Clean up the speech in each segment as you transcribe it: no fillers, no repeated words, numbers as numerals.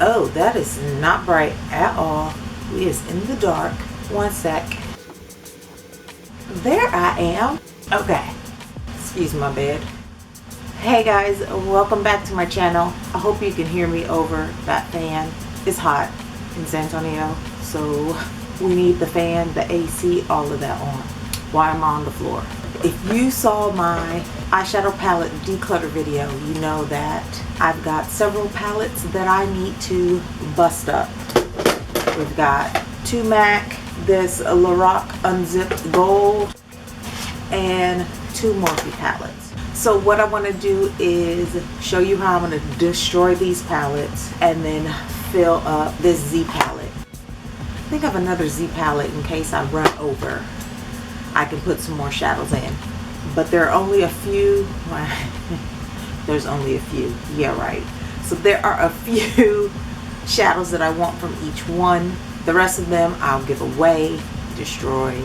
Oh, that is not bright at all. It is in the dark. One sec. There I am. Okay. Excuse my bed. Hey guys, welcome back to my channel. I hope you can hear me over that fan. It's hot in San Antonio, so we need the fan, the AC, all of that on while I'm on the floor. If you saw my eyeshadow palette declutter video, you know that I've got several palettes that I need to bust up. We've got two MAC, this Lorac Unzipped Gold, and two Morphe palettes. So what I want to do is show you how I'm going to destroy these palettes and then fill up this Z palette. I think I have another Z palette in case I run over. I can put some more shadows in. But there are only a few. There's only a few. Yeah, right. So there are a few shadows that I want from each one. The rest of them I'll give away, destroy,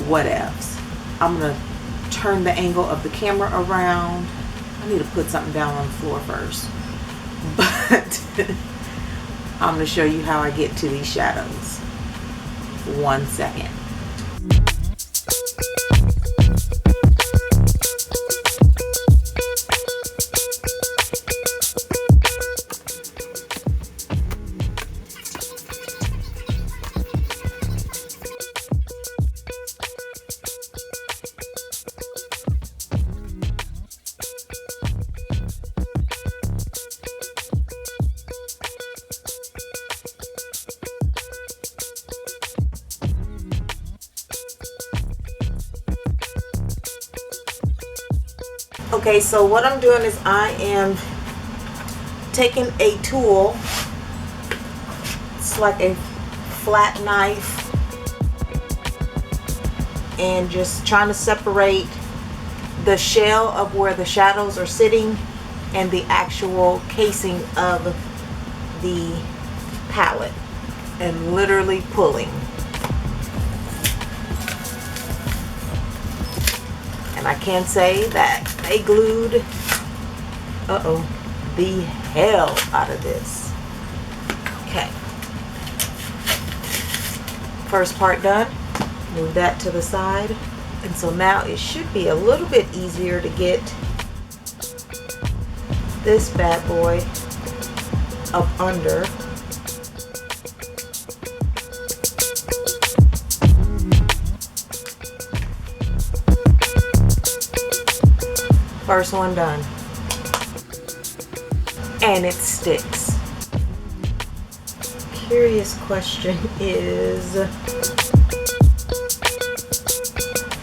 whatevs. I'm going to turn the angle of the camera around. I need to put something down on the floor first. But I'm going to show you how I get to these shadows. 1 second. Okay, so what I'm doing is I am taking a tool. It's like a flat knife, and just trying to separate the shell of where the shadows are sitting and the actual casing of the palette, and literally pulling. And I can say that they glued the hell out of this. Okay. First part done. Move that to the side. And so now it should be a little bit easier to get this bad boy up under. First one done. And it sticks. Curious question is,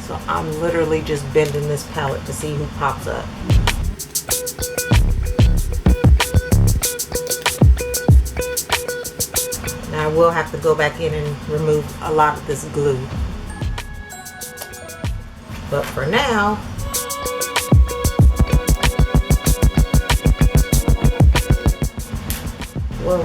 so I'm literally just bending this palette to see who pops up. Now I will have to go back in and remove a lot of this glue. But for now, whoa.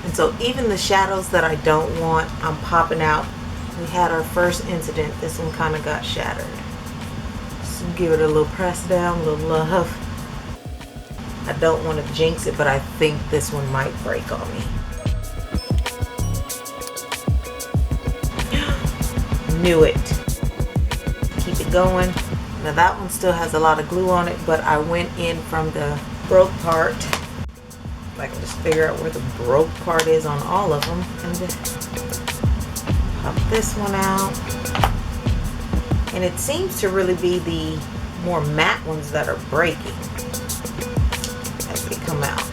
And so even the shadows that I don't want, I'm popping out. We had our first incident. This one kind of got shattered. Just give it a little press down, a little love. I don't want to jinx it, but I think this one might break on me. Knew it. Keep it going. Now that one still has a lot of glue on it, but I went in from the broke part. If I can just figure out where the broke part is on all of them, and just pop this one out. And it seems to really be the more matte ones that are breaking as they come out.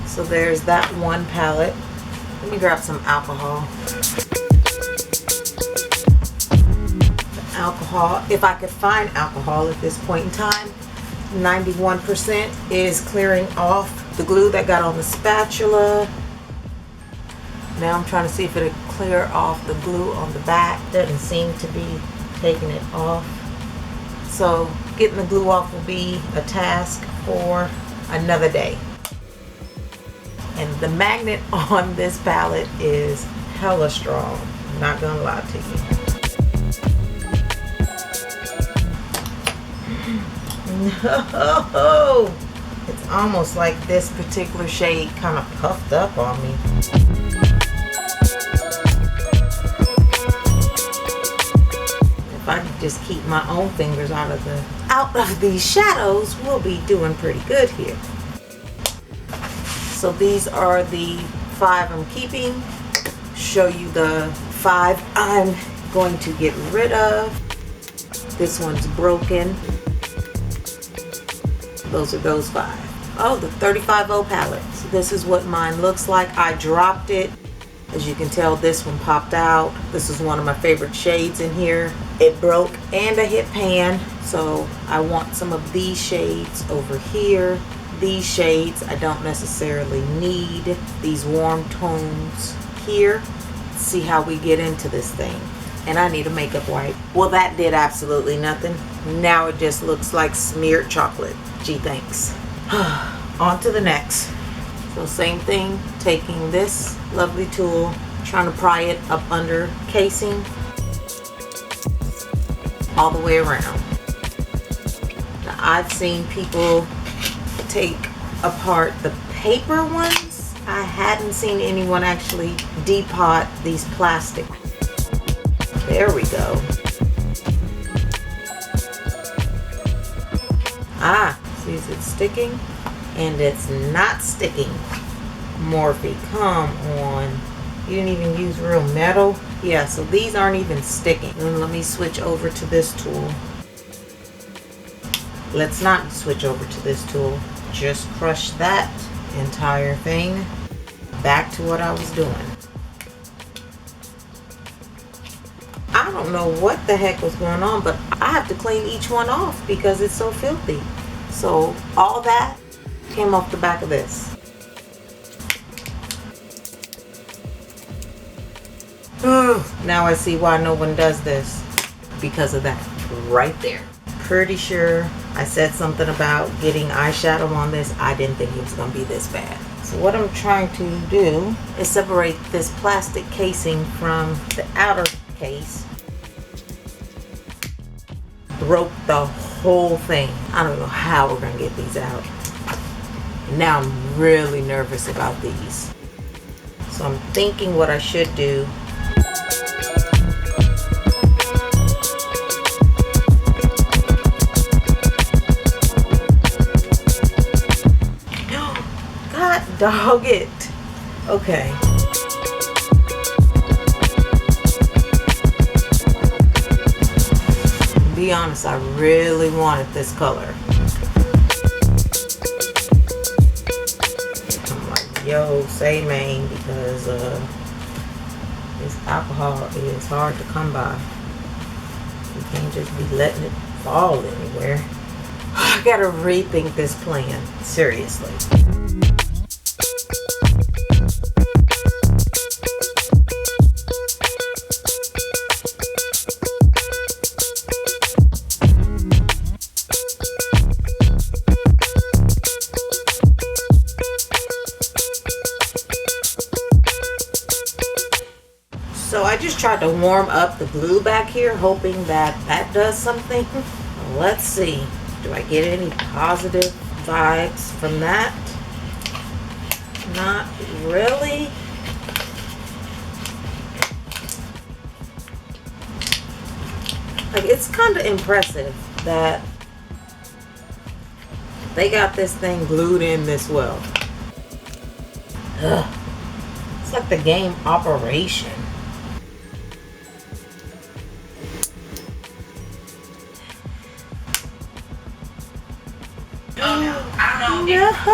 So there's that one palette. Let me grab some alcohol. Alcohol, if I could find alcohol at this point in time. 91% is clearing off the glue that got on the spatula. Now I'm trying to see if it'll clear off the glue on the back. Doesn't seem to be taking it off. So getting the glue off will be a task for another day. And the magnet on this palette is hella strong. I'm not gonna lie to you. No, it's almost like this particular shade kind of puffed up on me. If I could just keep my own fingers out of these shadows, we'll be doing pretty good here. So these are the 5 I'm keeping. Show you the 5 I'm going to get rid of. This one's broken. Those are those 5. Oh, the 35O palette. So this is what mine looks like. I dropped it. As you can tell, this one popped out. This is one of my favorite shades in here. It broke and I hit pan. So I want some of these shades over here. These shades I don't necessarily need. These warm tones here. See how we get into this thing. And I need a makeup wipe. Well, that did absolutely nothing. Now it just looks like smeared chocolate. Gee, thanks. On to the next. So same thing, taking this lovely tool, trying to pry it up under casing all the way around. Now, I've seen people take apart the paper ones. I hadn't seen anyone actually depot these plastic. There we go. Ah, see, is it sticking? And it's not sticking. Morphe, come on. You didn't even use real metal? Yeah, so these aren't even sticking. And let me switch over to this tool. Let's not switch over to this tool. Just crush that entire thing. Back to what I was doing. I don't know what the heck was going on, but I have to clean each one off because it's so filthy. So all that came off the back of this. Now I see why no one does this. Because of that right there. Pretty sure I said something about getting eyeshadow on this. I didn't think it was going to be this bad. So what I'm trying to do is separate this plastic casing from the outer case. Broke the whole thing. I don't know how we're going to get these out. Now I'm really nervous about these. So I'm thinking what I should do. God dog it. Okay. To be honest, I really wanted this color. I'm like, yo, say man, because this alcohol is hard to come by. You can't just be letting it fall anywhere. I gotta rethink this plan, seriously. So I just tried to warm up the glue back here, hoping that that does something. Let's see. Do I get any positive vibes from that? Not really. Like, it's kind of impressive that they got this thing glued in this well. Ugh. It's like the game Operation. I don't know. No.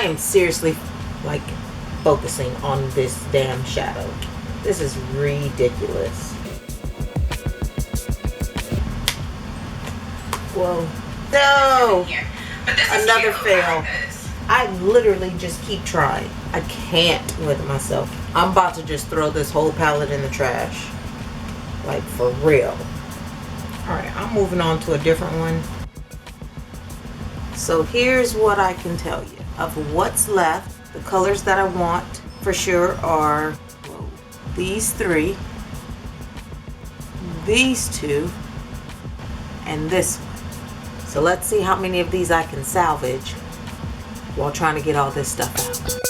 am seriously like focusing on this damn shadow. This is ridiculous. Whoa. No! Another fail. I literally just keep trying. I can't with myself. I'm about to just throw this whole palette in the trash. Like, for real. Alright, I'm moving on to a different one. So here's what I can tell you. Of what's left, the colors that I want for sure are these three, these two, and this one. So let's see how many of these I can salvage while trying to get all this stuff out.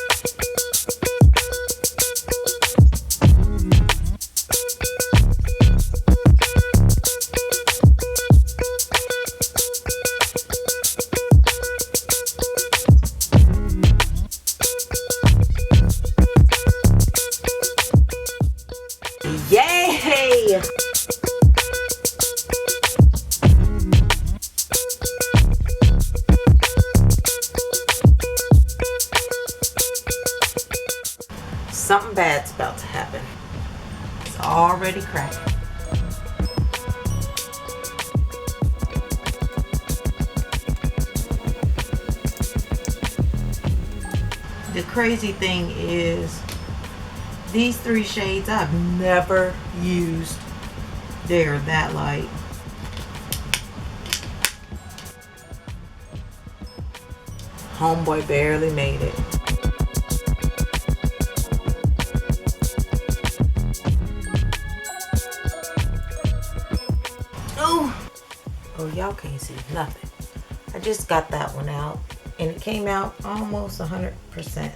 Yay! Something bad's about to happen. It's already cracking. The crazy thing is, these three shades I've never used. They're that light. Homeboy barely made it. Oh, y'all can't see nothing. I just got that one out and it came out almost 100%.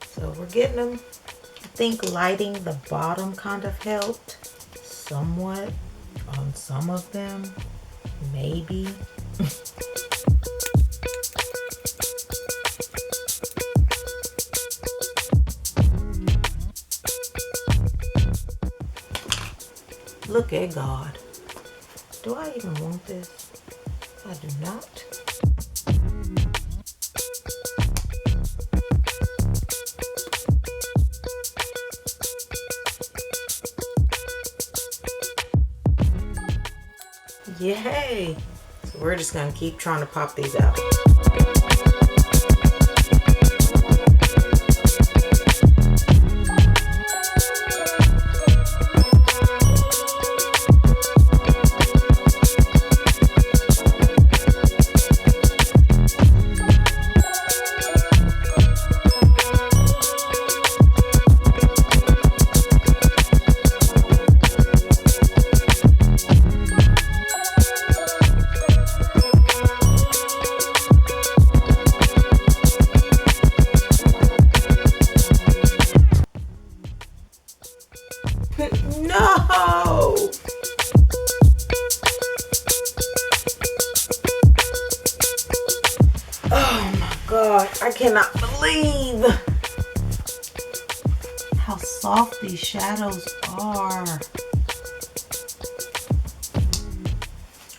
So we're getting them. I think lighting the bottom kind of helped somewhat on some of them, maybe. Look at God. Do I even want this? I do not. Yay! So we're just gonna keep trying to pop these out. No! Oh my God, I cannot believe how soft these shadows are.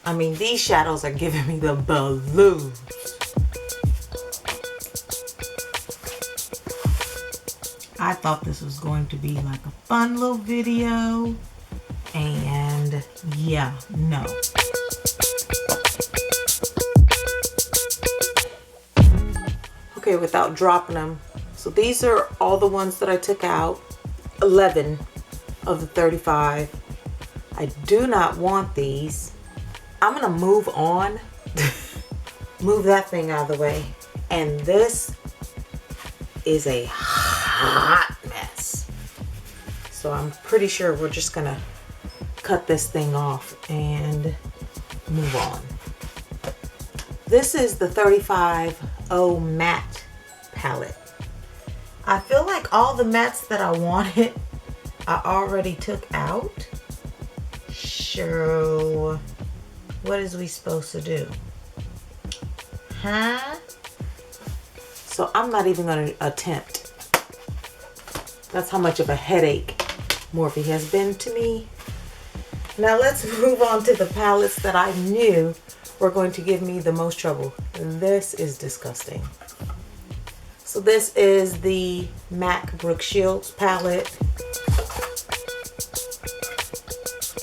I mean, these shadows are giving me the blues. I thought this was going to be like a fun little video, and yeah, no. Okay, without dropping them. So these are all the ones that I took out, 11 of the 35. I do not want these. I'm gonna move on, move that thing out of the way. And this is a hot mess. So I'm pretty sure we're just gonna cut this thing off and move on. This is the 35O matte palette. I feel like all the mattes that I wanted, I already took out. So what is we supposed to do? Huh? So I'm not even going to attempt. That's how much of a headache Morphe has been to me. Now let's move on to the palettes that I knew were going to give me the most trouble. This is disgusting. So this is the MAC Brooke Shields palette.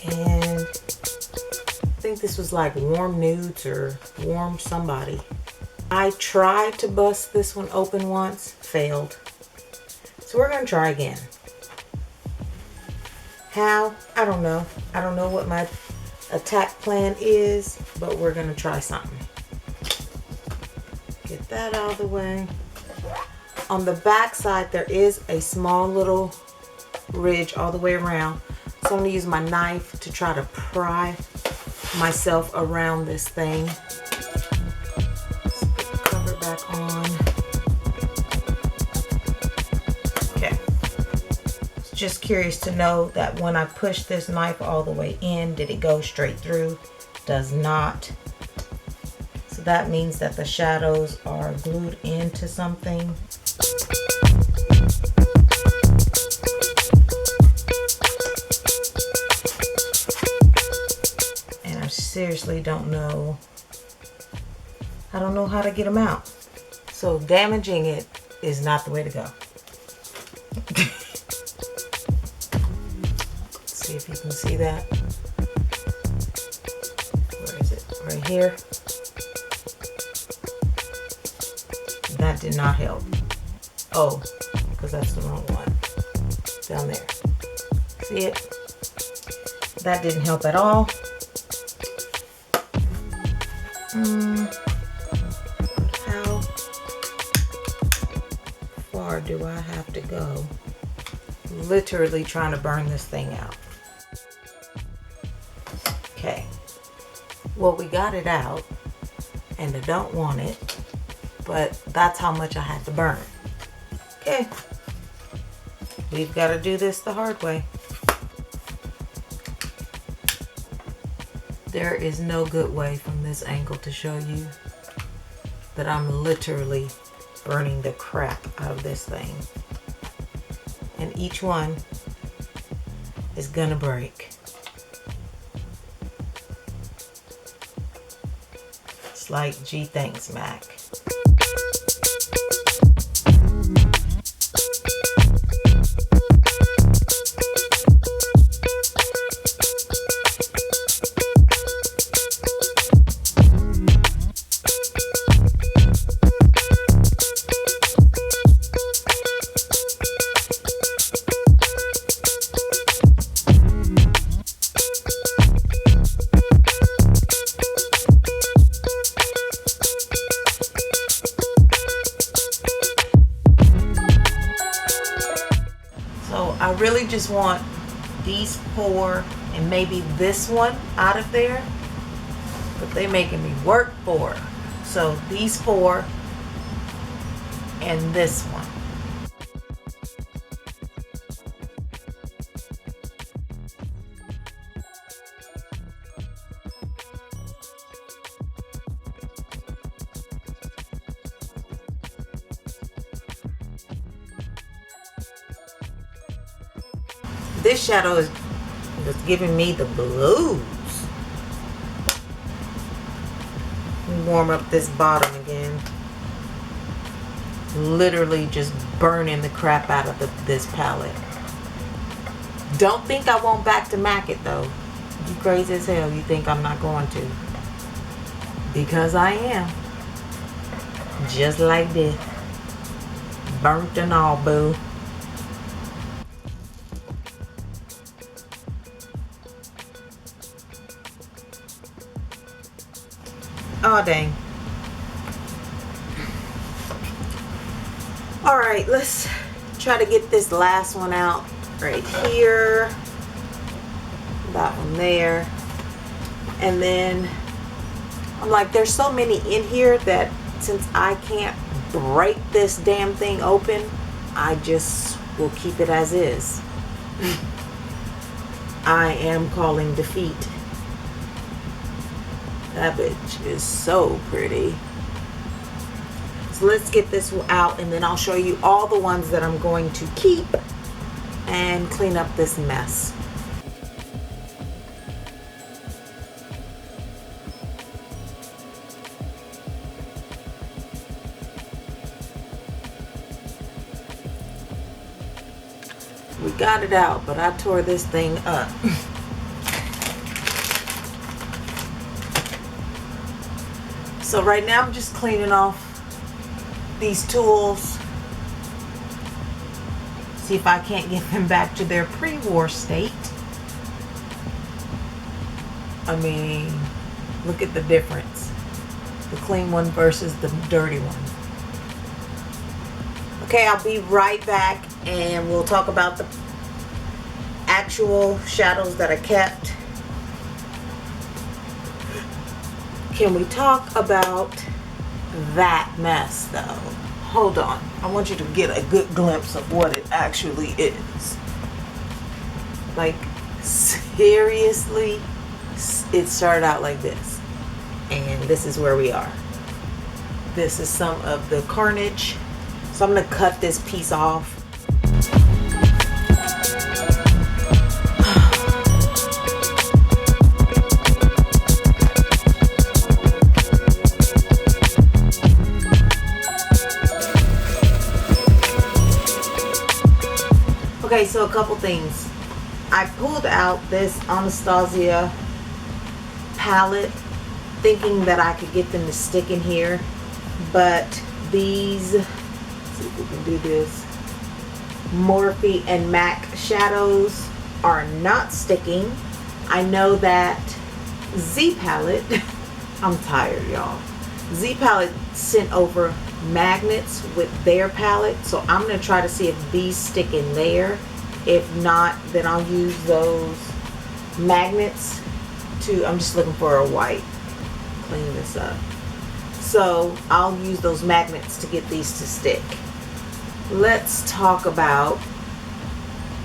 And I think this was like Warm Nudes or Warm Somebody. I tried to bust this one open once, failed. So we're gonna try again. How? I don't know. I don't know what my attack plan is, but we're gonna try something. Get that out of the way. On the back side, there is a small little ridge all the way around. So I'm gonna use my knife to try to pry myself around this thing. Let's put the cover back on. Okay. Just curious to know that when I push this knife all the way in, did it go straight through? Does not. So that means that the shadows are glued into something. And I seriously don't know. I don't know how to get them out. So damaging it is not the way to go. See if you can see that. Where is it? Right here. That did not help. Oh, because that's the wrong one. Down there. See it? That didn't help at all. How far do I have to go? Literally trying to burn this thing out. Okay. Well, we got it out, and I don't want it, but that's how much I had to burn. Okay. We've got to do this the hard way. There is no good way from this angle to show you that I'm literally burning the crap out of this thing. And each one is gonna break. It's like, gee, thanks, Mac. I really just want these 4 and maybe this one out of there, but they're making me work for it. So these 4 and this one. This shadow is giving me the blues. Warm up this bottom again. Literally just burning the crap out of this palette. Don't think I won't back to MAC it though. You crazy as hell. You think I'm not going to? Because I am. Just like this. Burnt and all, boo. Oh, dang. All right, let's try to get this last one out right here. That one there. And then I'm like, there's so many in here that since I can't break this damn thing open, I just will keep it as is. I am calling defeat. That bitch is so pretty. So let's get this out and then I'll show you all the ones that I'm going to keep and clean up this mess. we got it out, but I tore this thing up. So right now I'm just cleaning off these tools. See if I can't get them back to their pre-war state. I mean, look at the difference. The clean one versus the dirty one. Okay, I'll be right back and we'll talk about the actual shadows that I kept. Can we talk about that mess though? Hold on. I want you to get a good glimpse of what it actually is. Like, seriously, it started out like this. And this is where we are. This is some of the carnage. So I'm going to cut this piece off. Okay, so a couple things. I pulled out this Anastasia palette thinking that I could get them to stick in here, but these, let's see if we can do this, Morphe and MAC shadows are not sticking. I know that Z Palette, I'm tired y'all, Z Palette sent over magnets with their palette, so I'm going to try to see if these stick in there. If not, then I'll use those magnets to, I'm just looking for a white, clean this up. So I'll use those magnets to get these to stick. Let's talk about,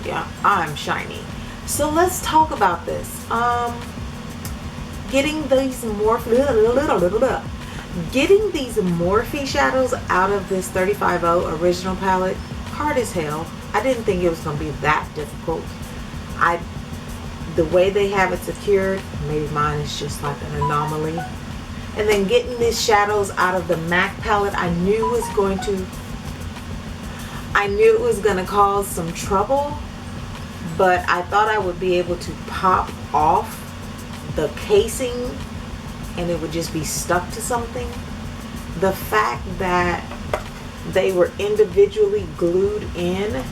yeah, I'm shiny. So let's talk about this. Getting these Morphe shadows out of this 35.0 original palette, hard as hell. I didn't think it was going to be that difficult. The way they have it secured, maybe mine is just like an anomaly. And then getting these shadows out of the MAC palette, I knew it was going to cause some trouble, but I thought I would be able to pop off the casing and it would just be stuck to something. The fact that they were individually glued in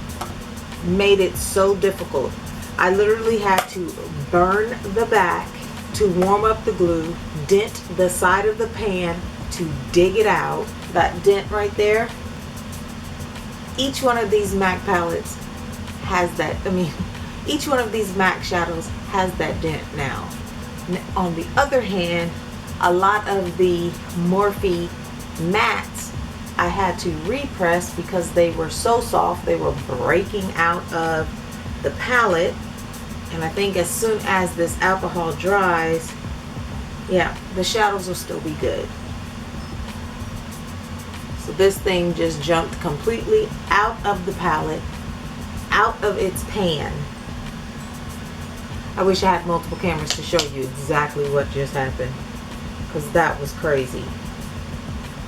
made it so difficult. I literally had to burn the back to warm up the glue, dent the side of the pan to dig it out. That dent right there, each one of these MAC palettes has that, each one of these MAC shadows has that dent now. On the other hand, a lot of the Morphe mattes I had to repress because they were so soft, they were breaking out of the palette. And I think as soon as this alcohol dries, yeah, the shadows will still be good. So this thing just jumped completely out of the palette, out of its pan. I wish I had multiple cameras to show you exactly what just happened, because that was crazy.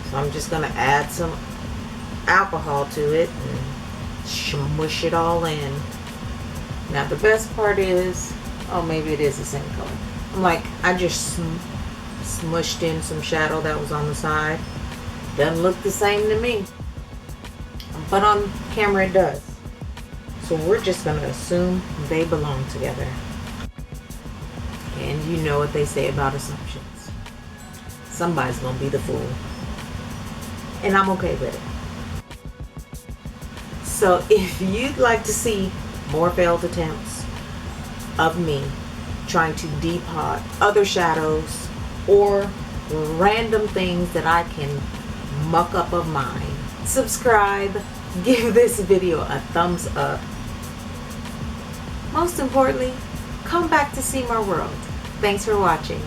So I'm just going to add some alcohol to it and smush it all in. Now the best part is, oh, maybe it is the same color. I'm like, I just smushed in some shadow that was on the side. Doesn't look the same to me, but on camera it does. So we're just going to assume they belong together. And you know what they say about assumptions. Somebody's going to be the fool. And I'm okay with it. So if you'd like to see more failed attempts of me trying to depot other shadows or random things that I can muck up of mine, subscribe, give this video a thumbs up. Most importantly, come back to see my world. Thanks for watching.